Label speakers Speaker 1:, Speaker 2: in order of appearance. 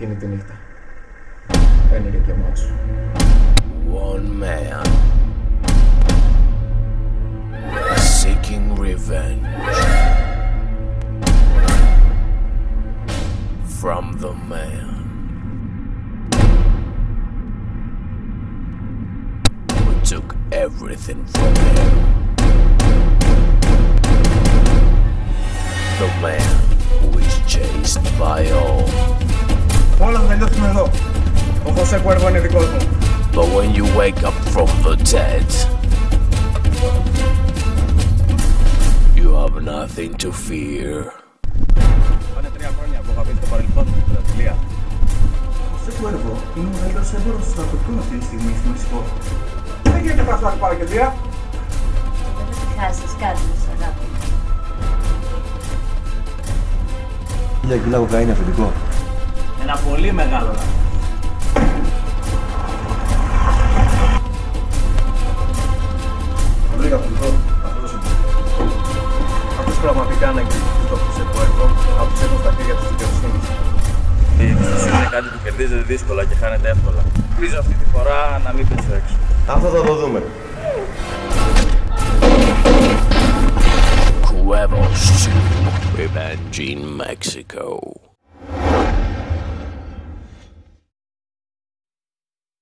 Speaker 1: εκείνη τη νύχτα. Δεν είναι και μόνος σου.
Speaker 2: One man seeking revenge from the man who took everything from him. The man who is chased by all.
Speaker 1: Όλα θα τελειώσουμε εδώ. Ο Χωσέ Κουέρβο είναι δικός μου.
Speaker 2: But when you wake up from the dead, you have nothing to fear.
Speaker 1: Πάνε 3 χρόνια που είχα πει στο παρελθόν μου στην Βραζιλία. Ο Χωσέ Κουέρβο είναι ο μεγαλύτερος έμπορος των ναρκωτικών αυτή τη στιγμή στο Μεξικό. Δεν γίνεται να φτάσει παρακεντρία.
Speaker 3: Δεν θα χάσεις κάτι με σ' αγάπη.
Speaker 4: 1000 κιλά κοκαίνη αφεντικό.
Speaker 1: Ένα πολύ μεγάλο λάθος. Βρήκα αυτό, αυτός είναι. Αυτός πραγματικά να εκδικηθεί το Χωσέ Κουέρβο, να τους έχουν στα χέρια της δικαιοσύνης.
Speaker 5: Είναι κάτι που κερδίζετε δύσκολα και χάνετε εύκολα. Ελπίζω αυτή τη φορά να μην πέσω έξω.
Speaker 4: Αυτό θα το δούμε.
Speaker 2: Cuervos 2, Revenge in Mexico.